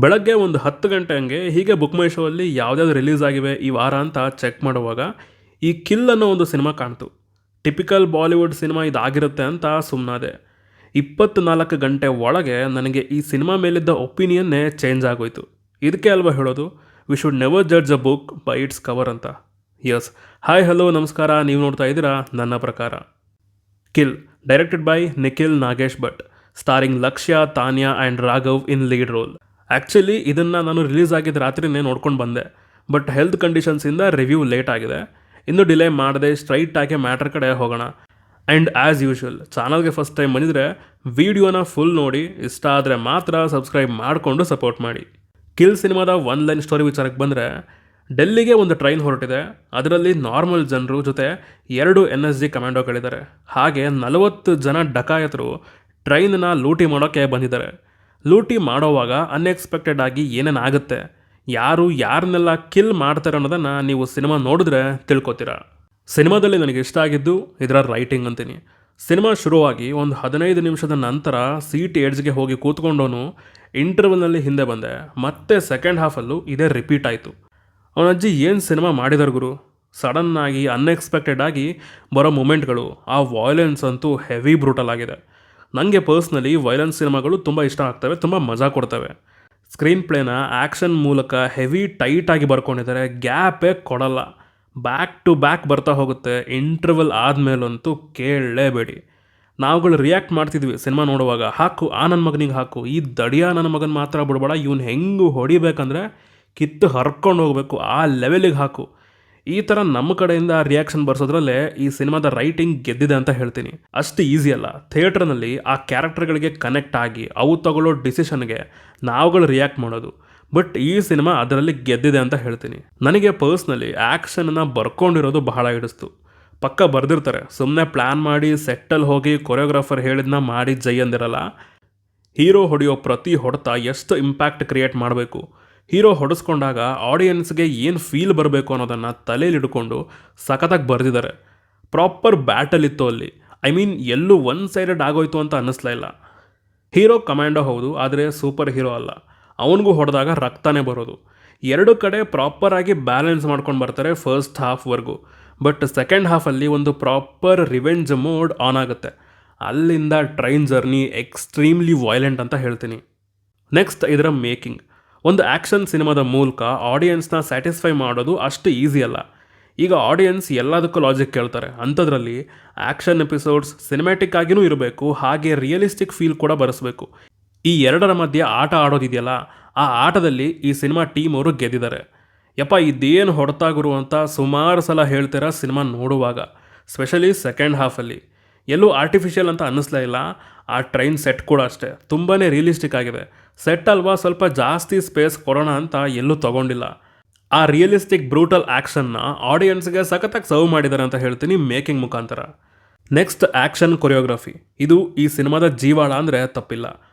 ಬೆಳಗ್ಗೆ ಒಂದು 10 ಗಂಟೆ ಹಂಗೆ ಹೀಗೆ ಬುಕ್ ಮೈ ಶೋ ಅಲ್ಲಿ ಯಾವ್ದ್ಯಾವ್ದು ರಿಲೀಸ್ ಆಗಿವೆ ಈ ವಾರ ಅಂತ ಚೆಕ್ ಮಾಡುವಾಗ ಈ ಕಿಲ್ ಅನ್ನೋ ಒಂದು ಸಿನಿಮಾ ಕಾಣ್ತು. ಟಿಪಿಕಲ್ ಬಾಲಿವುಡ್ ಸಿನಿಮಾ ಇದಾಗಿರುತ್ತೆ ಅಂತ ಸುಮ್ಮನಾದೆ. 24 ಗಂಟೆ ಒಳಗೆ ನನಗೆ ಈ ಸಿನಿಮಾ ಮೇಲಿದ್ದ ಒಪಿನಿಯನ್ನೇ ಚೇಂಜ್ ಆಗೋಯ್ತು. ಇದಕ್ಕೆ ಅಲ್ವಾ ಹೇಳೋದು, we should never judge a book by its cover ಅಂತ. ಯಸ್, ಹಾಯ್ ಹಲೋ ನಮಸ್ಕಾರ, ನೀವು ನೋಡ್ತಾ ಇದ್ದೀರಾ ನನ್ನ ಪ್ರಕಾರ. Kill, directed by Nikhil Nagesh Bhat, starring Lakshya, Tanya and Raghav in lead role. Actually ಇದನ್ನು ನಾನು ರಿಲೀಸ್ ಆಗಿದ್ದ ರಾತ್ರಿನೇ ನೋಡ್ಕೊಂಡು ಬಂದೆ, ಬಟ್ ಹೆಲ್ತ್ ಕಂಡೀಷನ್ಸಿಂದ ರಿವ್ಯೂ ಲೇಟ್ ಆಗಿದೆ. ಇನ್ನೂ ಡಿಲೇ ಮಾಡದೆ ಸ್ಟ್ರೈಟಾಗಿ ಮ್ಯಾಟ್ರ್ ಕಡೆ ಹೋಗೋಣ. ಆ್ಯಂಡ್ ಆ್ಯಸ್ ಯೂಶ್ವಲ್, ಚಾನಲ್ಗೆ ಫಸ್ಟ್ ಟೈಮ್ ಬಂದಿದ್ರೆ ವಿಡಿಯೋನ ಫುಲ್ ನೋಡಿ, ಇಷ್ಟ ಆದರೆ ಮಾತ್ರ ಸಬ್ಸ್ಕ್ರೈಬ್ ಮಾಡಿಕೊಂಡು ಸಪೋರ್ಟ್ ಮಾಡಿ. ಕಿಲ್ ಸಿನಿಮಾದ ಒನ್ ಲೈನ್ ಸ್ಟೋರಿ ವಿಚಾರಕ್ಕೆ ಬಂದರೆ, ಡೆಲ್ಲಿಗೆ ಒಂದು ಟ್ರೈನ್ ಹೊರಟಿದೆ. ಅದರಲ್ಲಿ ನಾರ್ಮಲ್ ಜನರು ಜೊತೆ 2 NSG ಕಮಾಂಡೋಗಳಿದ್ದಾರೆ. ಹಾಗೆ 40 ಜನ ಡಕಾಯತರು ಟ್ರೈನನ್ನ ಲೂಟಿ ಮಾಡೋಕ್ಕೆ ಬಂದಿದ್ದಾರೆ. ಲೂಟಿ ಮಾಡೋವಾಗ ಅನ್ಎಕ್ಸ್ಪೆಕ್ಟೆಡ್ ಆಗಿ ಏನೇನಾಗುತ್ತೆ, ಯಾರು ಯಾರನ್ನೆಲ್ಲ ಕಿಲ್ ಮಾಡ್ತಾರೆ ಅನ್ನೋದನ್ನು ನೀವು ಸಿನಿಮಾ ನೋಡಿದ್ರೆ ತಿಳ್ಕೊತೀರಾ. ಸಿನಿಮಾದಲ್ಲಿ ನನಗೆ ಇಷ್ಟ ಆಗಿದ್ದು ಇದರ ರೈಟಿಂಗ್ ಅಂತೀನಿ. ಸಿನಿಮಾ ಶುರುವಾಗಿ ಒಂದು 15 ನಿಮಿಷದ ನಂತರ ಸೀಟ್ ಎಡ್ಜ್ಗೆ ಹೋಗಿ ಕೂತ್ಕೊಂಡವನು ಇಂಟರ್ವಲ್ನಲ್ಲಿ ಹಿಂದೆ ಬಂದೆ. ಮತ್ತೆ ಸೆಕೆಂಡ್ ಹಾಫಲ್ಲೂ ಇದೇ ರಿಪೀಟ್ ಆಯಿತು. ಅವನ ಅಜ್ಜಿ ಏನು ಸಿನಿಮಾ ಮಾಡಿದಾರೆ ಗುರು. ಸಡನ್ನಾಗಿ ಅನ್ಎಕ್ಸ್ಪೆಕ್ಟೆಡ್ ಆಗಿ ಬರೋ ಮೂಮೆಂಟ್ಗಳು, ಆ ವಾಯ್ಲೆನ್ಸ್ ಅಂತೂ ಹೆವಿ ಬ್ರೂಟಲ್ ಆಗಿದೆ. ನನಗೆ ಪರ್ಸ್ನಲಿ ವೈಲೆನ್ಸ್ ಸಿನಿಮಾಗಳು ತುಂಬ ಇಷ್ಟ ಆಗ್ತವೆ, ತುಂಬ ಮಜಾ ಕೊಡ್ತವೆ. ಸ್ಕ್ರೀನ್ ಪ್ಲೇನ ಆ್ಯಕ್ಷನ್ ಮೂಲಕ ಹೆವಿ ಟೈಟಾಗಿ ಬರ್ಕೊಂಡಿದ್ದಾರೆ, ಗ್ಯಾಪೇ ಕೊಡಲ್ಲ. ಬ್ಯಾಕ್ ಟು ಬ್ಯಾಕ್ ಬರ್ತಾ ಹೋಗುತ್ತೆ. ಇಂಟರ್ವಲ್ ಆದಮೇಲಂತೂ ಕೇಳಲೇಬೇಡಿ. ನಾವುಗಳು ರಿಯಾಕ್ಟ್ ಮಾಡ್ತಿದ್ವಿ ಸಿನಿಮಾ ನೋಡುವಾಗ, ಹಾಕು ಆ ನನ್ನ ಮಗನಿಗೆ ಹಾಕು, ಈ ದಡಿಯ ನನ್ನ ಮಗನ ಮಾತ್ರ ಬಿಡಬೇಡ, ಇವನು ಹೆಂಗೆ ಹೊಡಿಬೇಕಂದ್ರೆ ಕಿತ್ತು ಹರ್ಕೊಂಡು ಹೋಗಬೇಕು, ಆ ಲೆವೆಲಿಗೆ ಹಾಕು. ಈ ಥರ ನಮ್ಮ ಕಡೆಯಿಂದ ರಿಯಾಕ್ಷನ್ ಬರ್ಸೋದ್ರಲ್ಲೇ ಈ ಸಿನಿಮಾದ ರೈಟಿಂಗ್ ಗೆದ್ದಿದೆ ಅಂತ ಹೇಳ್ತೀನಿ. ಅಷ್ಟು ಈಸಿ ಅಲ್ಲ ಥಿಯೇಟ್ರ್ನಲ್ಲಿ ಆ ಕ್ಯಾರೆಕ್ಟರ್ಗಳಿಗೆ ಕನೆಕ್ಟ್ ಆಗಿ ಅವು ತಗೊಳ್ಳೋ ಡಿಸಿಷನ್ಗೆ ನಾವುಗಳು ರಿಯಾಕ್ಟ್ ಮಾಡೋದು. ಬಟ್ ಈ ಸಿನಿಮಾ ಅದರಲ್ಲಿ ಗೆದ್ದಿದೆ ಅಂತ ಹೇಳ್ತೀನಿ. ನನಗೆ ಪರ್ಸ್ನಲಿ ಆ್ಯಕ್ಷನನ್ನು ಬರ್ಕೊಂಡಿರೋದು ಬಹಳ ಹಿಡಿಸ್ತು. ಪಕ್ಕ ಬರೆದಿರ್ತಾರೆ, ಸುಮ್ಮನೆ ಪ್ಲ್ಯಾನ್ ಮಾಡಿ ಸೆಟ್ಟಲ್ಲಿ ಹೋಗಿ ಕೊರಿಯೋಗ್ರಾಫರ್ ಹೇಳಿದ್ನ ಮಾಡಿ ಜೈ ಅಂದಿರಲ್ಲ. ಹೀರೋ ಹೊಡೆಯೋ ಪ್ರತಿ ಹೊಡೆತ ಎಷ್ಟು ಇಂಪ್ಯಾಕ್ಟ್ ಕ್ರಿಯೇಟ್ ಮಾಡಬೇಕು, ಹೀರೋ ಹೊಡೆಸ್ಕೊಂಡಾಗ ಆಡಿಯನ್ಸ್ಗೆ ಏನು ಫೀಲ್ ಬರಬೇಕು ಅನ್ನೋದನ್ನು ತಲೆಯಲ್ಲಿ ಹಿಡ್ಕೊಂಡು ಸಖತ್ತಾಗಿ ಬರೆದಿದ್ದಾರೆ. ಪ್ರಾಪರ್ ಬ್ಯಾಟಲ್ ಇತ್ತು ಅಲ್ಲಿ. ಐ ಮೀನ್ ಎಲ್ಲೂ ಒನ್ ಸೈಡೆಡ್ ಆಗೋಯ್ತು ಅಂತ ಅನ್ನಿಸ್ಲೇ ಇಲ್ಲ. ಹೀರೋ ಕಮಾಂಡೋ ಹೌದು, ಆದರೆ ಸೂಪರ್ ಹೀರೋ ಅಲ್ಲ. ಅವನಿಗೂ ಹೊಡೆದಾಗ ರಕ್ತನೇ ಬರೋದು. 2 ಕಡೆ ಪ್ರಾಪರಾಗಿ ಬ್ಯಾಲೆನ್ಸ್ ಮಾಡ್ಕೊಂಡು ಬರ್ತಾರೆ ಫಸ್ಟ್ ಹಾಫ್ವರೆಗೂ. ಬಟ್ ಸೆಕೆಂಡ್ ಹಾಫಲ್ಲಿ ಒಂದು ಪ್ರಾಪರ್ ರಿವೆಂಜ್ ಮೋಡ್ ಆನ್ ಆಗುತ್ತೆ. ಅಲ್ಲಿಂದ ಟ್ರೈನ್ ಜರ್ನಿ ಎಕ್ಸ್ಟ್ರೀಮ್ಲಿ ವೈಲೆಂಟ್ ಅಂತ ಹೇಳ್ತೀನಿ. ನೆಕ್ಸ್ಟ್ ಇದರ ಮೇಕಿಂಗ್. ಒಂದು ಆ್ಯಕ್ಷನ್ ಸಿನಿಮಾದ ಮೂಲಕ ಆಡಿಯನ್ಸ್ನ ಸ್ಯಾಟಿಸ್ಫೈ ಮಾಡೋದು ಅಷ್ಟು ಈಸಿ ಅಲ್ಲ. ಈಗ ಆಡಿಯನ್ಸ್ ಎಲ್ಲದಕ್ಕೂ ಲಾಜಿಕ್ ಕೇಳ್ತಾರೆ. ಅಂಥದ್ರಲ್ಲಿ ಆ್ಯಕ್ಷನ್ ಎಪಿಸೋಡ್ಸ್ ಸಿನಿಮ್ಯಾಟಿಕ್ ಆಗಿಯೂ ಇರಬೇಕು, ಹಾಗೆ ರಿಯಲಿಸ್ಟಿಕ್ ಫೀಲ್ ಕೂಡ ಬರೆಸಬೇಕು. ಈ ಎರಡರ ಮಧ್ಯೆ ಆಟ ಆಡೋದಿದೆಯಲ್ಲ, ಆ ಆಟದಲ್ಲಿ ಈ ಸಿನಿಮಾ ಟೀಮ್ ಅವರು ಗೆದ್ದಿದ್ದಾರೆ. ಯಪ್ಪ ಇದೇನು ಹೊಡೆತಾ ಗುರು ಅಂತ ಸುಮಾರು ಸಲ ಹೇಳ್ತೀರಾ ಸಿನಿಮಾ ನೋಡುವಾಗ, ಸ್ಪೆಷಲಿ ಸೆಕೆಂಡ್ ಹಾಫಲ್ಲಿ. ಎಲ್ಲೂ ಆರ್ಟಿಫಿಷಿಯಲ್ ಅಂತ ಅನ್ನಿಸ್ಲೇ ಇಲ್ಲ. ಆ ಟ್ರೈನ್ ಸೆಟ್ ಕೂಡ ಅಷ್ಟೇ ತುಂಬಾ ರಿಯಲಿಸ್ಟಿಕ್ ಆಗಿದೆ. ಸೆಟ್ ಅಲ್ವಾ, ಸ್ವಲ್ಪ ಜಾಸ್ತಿ ಸ್ಪೇಸ್ ಕೊಡೋಣ ಅಂತ ಎಲ್ಲೂ ತಗೊಂಡಿಲ್ಲ. ಆ ರಿಯಲಿಸ್ಟಿಕ್ ಬ್ರೂಟಲ್ ಆ್ಯಕ್ಷನ್ನ ಆಡಿಯನ್ಸ್ಗೆ ಸಖತ್ತಾಗಿ ಸರ್ವ್ ಮಾಡಿದ್ದಾರೆ ಅಂತ ಹೇಳ್ತೀನಿ ಮೇಕಿಂಗ್ ಮುಖಾಂತರ. Next action choreography. ಇದು ಈ ಸಿನಿಮಾದ ಜೀವಾಳ ಅಂದರೆ ತಪ್ಪಿಲ್ಲ.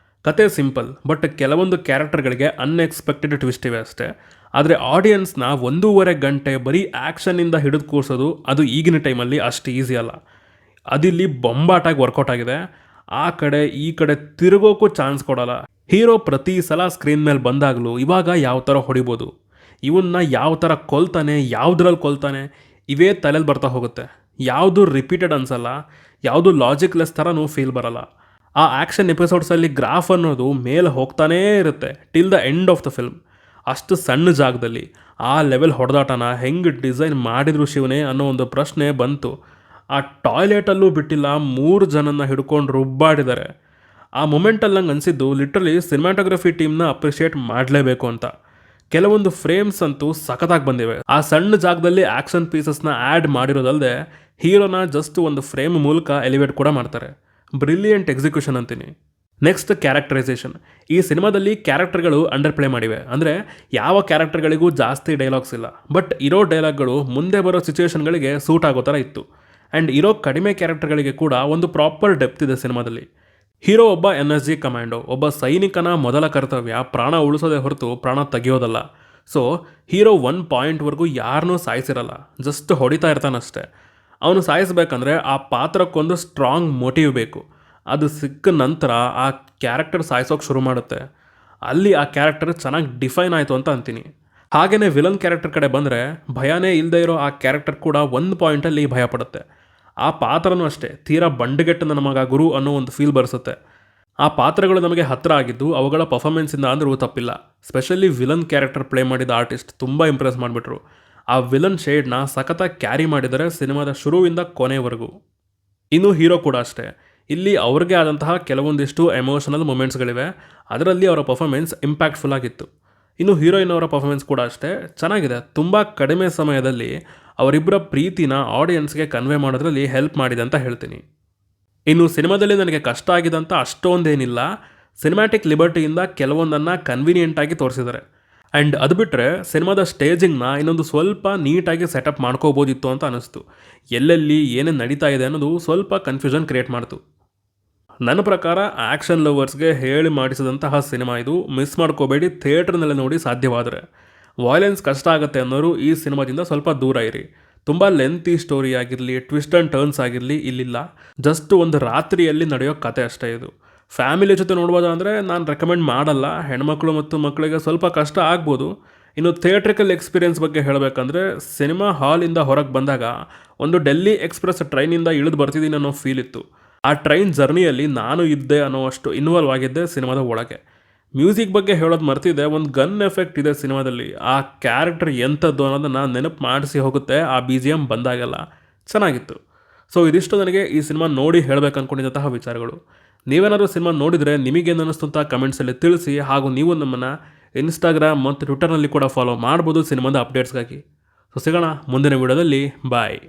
ಕತೆ ಸಿಂಪಲ್, ಬಟ್ ಕೆಲವೊಂದು ಕ್ಯಾರೆಕ್ಟರ್ಗಳಿಗೆ ಅನ್ಎಕ್ಸ್ಪೆಕ್ಟೆಡ್ ಟ್ವಿಸ್ಟ್ ಇವೆ ಅಷ್ಟೇ. ಆದರೆ ಆಡಿಯನ್ಸ್ನ 1.5 ಗಂಟೆ ಬರೀ ಆ್ಯಕ್ಷನ್ನಿಂದ ಹಿಡಿದು ಕೂರಿಸೋದು ಅದು ಈಗಿನ ಟೈಮಲ್ಲಿ ಅಷ್ಟು ಈಸಿ ಅಲ್ಲ. ಅದಿಲ್ಲಿ ಬೊಂಬಾಟಾಗಿ ವರ್ಕೌಟ್ ಆಗಿದೆ. ಆ ಕಡೆ ಈ ಕಡೆ ತಿರುಗೋಕ್ಕೂ ಚಾನ್ಸ್ ಕೊಡಲ್ಲ. ಹೀರೋ ಪ್ರತಿ ಸಲ ಸ್ಕ್ರೀನ್ ಮೇಲೆ ಬಂದಾಗಲೂ ಇವಾಗ ಯಾವ ಥರ ಹೊಡಿಬೋದು, ಇವನ್ನ ಯಾವ ಥರ ಕೊಲ್ತಾನೆ, ಯಾವುದ್ರಲ್ಲಿ ಕೊಲ್ತಾನೆ, ಇವೇ ತಲೆಯಲ್ಲಿ ಬರ್ತಾ ಹೋಗುತ್ತೆ. ಯಾವುದು ರಿಪೀಟೆಡ್ ಅನ್ಸಲ್ಲ, ಯಾವುದು ಲಾಜಿಕ್ಲೆಸ್ ಥರನೂ ಫೀಲ್ ಬರಲ್ಲ. ಆ ಆ್ಯಕ್ಷನ್ ಎಪಿಸೋಡ್ಸಲ್ಲಿ ಗ್ರಾಫ್ ಅನ್ನೋದು ಮೇಲೆ ಹೋಗ್ತಾನೇ ಇರುತ್ತೆ till the end of the film. ಅಷ್ಟು ಸಣ್ಣ ಜಾಗದಲ್ಲಿ ಆ ಲೆವೆಲ್ ಹೊಡೆದಾಟನ ಹೆಂಗೆ ಡಿಸೈನ್ ಮಾಡಿದ್ರು ಶಿವನೇ ಅನ್ನೋ ಒಂದು ಪ್ರಶ್ನೆ ಬಂತು. ಆ ಟಾಯ್ಲೆಟಲ್ಲೂ ಬಿಟ್ಟಿಲ್ಲ, 3 ಜನನ್ನ ಹಿಡ್ಕೊಂಡು ರುಬ್ಬಾಡಿದ್ದಾರೆ. ಆ ಮೊಮೆಂಟಲ್ಲಿ ನಂಗೆ ಅನಿಸಿದ್ದು ಲಿಟ್ರಲಿ ಸಿನಿಮಾಟೋಗ್ರಫಿ ಟೀಮ್ನ ಅಪ್ರಿಷಿಯೇಟ್ ಮಾಡಲೇಬೇಕು ಅಂತ. ಕೆಲವೊಂದು ಫ್ರೇಮ್ಸ್ ಅಂತೂ ಸಖತ್ತಾಗಿ ಬಂದಿವೆ. ಆ ಸಣ್ಣ ಜಾಗದಲ್ಲಿ ಆ್ಯಕ್ಷನ್ ಪೀಸಸ್ನ ಆ್ಯಡ್ ಮಾಡಿರೋದಲ್ಲದೆ ಹೀರೋನ ಜಸ್ಟ್ ಒಂದು ಫ್ರೇಮ್ ಮೂಲಕ ಎಲಿವೇಟ್ ಕೂಡ ಮಾಡ್ತಾರೆ. ಬ್ರಿಲಿಯಂಟ್ ಎಕ್ಸಿಕ್ಯೂಷನ್ ಅಂತೀನಿ. Next characterisation. ಈ ಸಿನಿಮಾದಲ್ಲಿ ಕ್ಯಾರೆಕ್ಟರ್ಗಳು ಅಂಡರ್ ಪ್ಲೇ ಮಾಡಿವೆ. ಅಂದರೆ ಯಾವ ಕ್ಯಾರೆಕ್ಟರ್ಗಳಿಗೂ ಜಾಸ್ತಿ ಡೈಲಾಗ್ಸ್ ಇಲ್ಲ, ಬಟ್ ಇರೋ ಡೈಲಾಗ್ಗಳು ಮುಂದೆ ಬರೋ ಸಿಚುವೇಶನ್ಗಳಿಗೆ ಸೂಟ್ ಆಗೋ ಥರ ಇತ್ತು. ಆ್ಯಂಡ್ ಇರೋ ಕಡಿಮೆ ಕ್ಯಾರೆಕ್ಟರ್ಗಳಿಗೆ ಕೂಡ ಒಂದು ಪ್ರಾಪರ್ ಡೆಪ್ತ್ ಇದೆ ಸಿನಿಮಾದಲ್ಲಿ. ಹೀರೋ ಒಬ್ಬ NSG ಕಮಾಂಡೋ, ಒಬ್ಬ ಸೈನಿಕನ ಮೊದಲ ಕರ್ತವ್ಯ ಪ್ರಾಣ ಉಳಿಸೋದೇ ಹೊರತು ಪ್ರಾಣ ತೆಗೆಯೋದಲ್ಲ. ಸೊ ಹೀರೋ 1 ಪಾಯಿಂಟ್ವರೆಗೂ ಯಾರನ್ನೂ ಸಾಯಿಸಿರಲ್ಲ, ಜಸ್ಟ್ ಹೊಡಿತಾ ಇರ್ತಾನಷ್ಟೇ. ಅವನು ಸಾಯಿಸಬೇಕಂದ್ರೆ ಆ ಪಾತ್ರಕ್ಕೊಂದು ಸ್ಟ್ರಾಂಗ್ ಮೋಟಿವ್ ಬೇಕು. ಅದು ಸಿಕ್ಕ ನಂತರ ಆ ಕ್ಯಾರೆಕ್ಟರ್ ಸಾಯಿಸೋಕೆ ಶುರು ಮಾಡುತ್ತೆ. ಅಲ್ಲಿ ಆ ಕ್ಯಾರೆಕ್ಟರ್ ಚೆನ್ನಾಗಿ ಡಿಫೈನ್ ಆಯಿತು ಅಂತ ಅಂತೀನಿ. ಹಾಗೆಯೇ ವಿಲನ್ ಕ್ಯಾರೆಕ್ಟರ್ ಕಡೆ ಬಂದರೆ ಭಯನೇ ಇಲ್ಲದೆ ಇರೋ ಆ ಕ್ಯಾರೆಕ್ಟರ್ ಕೂಡ ಒಂದು ಪಾಯಿಂಟಲ್ಲಿ ಭಯ ಪಡುತ್ತೆ. ಆ ಪಾತ್ರನೂ ಅಷ್ಟೇ ತೀರಾ ಬಂಡುಗೆಟ್ಟ ನನ್ನ ಮಗ ಗುರು ಅನ್ನೋ ಒಂದು ಫೀಲ್ ಬರೆಸುತ್ತೆ. ಆ ಪಾತ್ರಗಳು ನಮಗೆ ಹತ್ತಿರ ಆಗಿದ್ದು ಅವುಗಳ ಪರ್ಫಾರ್ಮೆನ್ಸಿಂದ ಅಂದರೂ ತಪ್ಪಿಲ್ಲ. ಸ್ಪೆಷಲಿ ವಿಲನ್ ಕ್ಯಾರೆಕ್ಟರ್ ಪ್ಲೇ ಮಾಡಿದ ಆರ್ಟಿಸ್ಟ್ ತುಂಬ ಇಂಪ್ರೆಸ್ ಮಾಡಿಬಿಟ್ರು. ಆ ವಿಲನ್ ಶೇಡ್ನ ಸಖತ್ತಾಗಿ ಕ್ಯಾರಿ ಮಾಡಿದರೆ ಸಿನಿಮಾದ ಶುರುವಿಂದ ಕೊನೆವರೆಗೂ. ಇನ್ನು ಹೀರೋ ಕೂಡ ಅಷ್ಟೇ. ಇಲ್ಲಿ ಅವ್ರಿಗೆ ಆದಂತಹ ಕೆಲವೊಂದಿಷ್ಟು ಎಮೋಷನಲ್ ಮೂಮೆಂಟ್ಸ್ಗಳಿವೆ. ಅದರಲ್ಲಿ ಅವರ ಪರ್ಫಾರ್ಮೆನ್ಸ್ ಇಂಪ್ಯಾಕ್ಟ್ಫುಲ್ ಆಗಿತ್ತು. ಇನ್ನು ಹೀರೋಯಿನ್ ಅವರ ಪರ್ಫಾರ್ಮೆನ್ಸ್ ಕೂಡ ಅಷ್ಟೇ ಚೆನ್ನಾಗಿದೆ. ತುಂಬ ಕಡಿಮೆ ಸಮಯದಲ್ಲಿ ಅವರಿಬ್ಬರ ಪ್ರೀತಿನ ಆಡಿಯನ್ಸ್ಗೆ ಕನ್ವೆ ಮಾಡೋದ್ರಲ್ಲಿ ಹೆಲ್ಪ್ ಮಾಡಿದೆ ಅಂತ ಹೇಳ್ತೀನಿ. ಇನ್ನು ಸಿನಿಮಾದಲ್ಲಿ ನನಗೆ ಕಷ್ಟ ಆಗಿದಂತ ಅಷ್ಟೊಂದೇನಿಲ್ಲ. ಸಿನಿಮ್ಯಾಟಿಕ್ ಲಿಬರ್ಟಿಯಿಂದ ಕೆಲವೊಂದನ್ನು ಕನ್ವೀನಿಯೆಂಟಾಗಿ ತೋರಿಸಿದ್ದಾರೆ. ಆ್ಯಂಡ್ ಅದು ಬಿಟ್ಟರೆ ಸಿನಿಮಾದ ಸ್ಟೇಜಿಂಗ್ನ ಇನ್ನೊಂದು ಸ್ವಲ್ಪ ನೀಟಾಗಿ ಸೆಟಪ್ ಮಾಡ್ಕೋಬೋದಿತ್ತು ಅಂತ ಅನ್ನಿಸ್ತು. ಎಲ್ಲೆಲ್ಲಿ ಏನೇನು ನಡೀತಾ ಇದೆ ಅನ್ನೋದು ಸ್ವಲ್ಪ ಕನ್ಫ್ಯೂಷನ್ ಕ್ರಿಯೇಟ್ ಮಾಡ್ತು. ನನ್ನ ಪ್ರಕಾರ ಆ್ಯಕ್ಷನ್ ಲವರ್ಸ್ಗೆ ಹೇಳಿ ಮಾಡಿಸಿದಂತಹ ಸಿನಿಮಾ ಇದು. ಮಿಸ್ ಮಾಡ್ಕೋಬೇಡಿ, ಥಿಯೇಟ್ರ್ನಲ್ಲೇ ನೋಡಿ ಸಾಧ್ಯವಾದರೆ. ವಾಯ್ಲೆನ್ಸ್ ಕಷ್ಟ ಆಗುತ್ತೆ ಅನ್ನೋರು ಈ ಸಿನಿಮಾದಿಂದ ಸ್ವಲ್ಪ ದೂರ ಇರಿ. ತುಂಬ ಲೆಂತಿ ಸ್ಟೋರಿ ಆಗಿರಲಿ, ಟ್ವಿಸ್ಟ್ ಆ್ಯಂಡ್ ಟರ್ನ್ಸ್ ಆಗಿರಲಿ ಇಲ್ಲಿಲ್ಲ. ಜಸ್ಟ್ ಒಂದು ರಾತ್ರಿಯಲ್ಲಿ ನಡೆಯೋ ಕತೆ ಅಷ್ಟೇ ಇದು. ಫ್ಯಾಮಿಲಿ ಜೊತೆ ನೋಡ್ಬೋದಾ ಅಂದರೆ ನಾನು ರೆಕಮೆಂಡ್ ಮಾಡಲ್ಲ. ಹೆಣ್ಮಕ್ಳು ಮತ್ತು ಮಕ್ಕಳಿಗೆ ಸ್ವಲ್ಪ ಕಷ್ಟ ಆಗ್ಬೋದು. ಇನ್ನು ಥಿಯೇಟ್ರಿಕಲ್ ಎಕ್ಸ್ಪೀರಿಯೆನ್ಸ್ ಬಗ್ಗೆ ಹೇಳಬೇಕಂದ್ರೆ ಸಿನಿಮಾ ಹಾಲಿಂದ ಹೊರಗೆ ಬಂದಾಗ ಒಂದು ಡೆಲ್ಲಿ ಎಕ್ಸ್ಪ್ರೆಸ್ ಟ್ರೈನಿಂದ ಇಳಿದು ಬರ್ತಿದ್ದೀನಿ ಅನ್ನೋ ಫೀಲ್ ಇತ್ತು. ಆ ಟ್ರೈನ್ ಜರ್ನಿಯಲ್ಲಿ ನಾನು ಇದ್ದೆ ಅನ್ನೋ ಅಷ್ಟು ಇನ್ವಾಲ್ವ್ ಆಗಿದ್ದೆ ಸಿನಿಮಾದ ಒಳಗೆ. ಮ್ಯೂಸಿಕ್ ಬಗ್ಗೆ ಹೇಳೋದು ಮರ್ತಿದ್ದೆ, ಒಂದು ಗನ್ ಎಫೆಕ್ಟ್ ಇದೆ ಸಿನಿಮಾದಲ್ಲಿ. ಆ ಕ್ಯಾರೆಕ್ಟರ್ ಎಂಥದ್ದು ಅನ್ನೋದನ್ನು ನೆನಪು ಮಾಡಿಸಿ ಹೋಗುತ್ತೆ ಆ BGM ಬಂದಾಗೆಲ್ಲ. ಚೆನ್ನಾಗಿತ್ತು. ಸೊ ಇದಿಷ್ಟು ನನಗೆ ಈ ಸಿನಿಮಾ ನೋಡಿ ಹೇಳಬೇಕು ಅಂದ್ಕೊಂಡಿದ್ದಂತಹ ವಿಚಾರಗಳು. ನೀವೇನಾದರೂ ಸಿನಿಮಾ ನೋಡಿದರೆ ನಿಮಗೇನು ಅನ್ನಿಸ್ತು ಅಂತ ಕಮೆಂಟ್ಸಲ್ಲಿ ತಿಳಿಸಿ. ಹಾಗೂ ನೀವು ನಮ್ಮನ್ನು ಇನ್ಸ್ಟಾಗ್ರಾಮ್ ಮತ್ತು ಟ್ವಿಟರ್ನಲ್ಲಿ ಕೂಡ ಫಾಲೋ ಮಾಡ್ಬೋದು ಸಿನಿಮಾದ ಅಪ್ಡೇಟ್ಸ್ಗಾಗಿ. ಸೊ ಸಿಗೋಣ ಮುಂದಿನ ವಿಡಿಯೋದಲ್ಲಿ. ಬಾಯ್.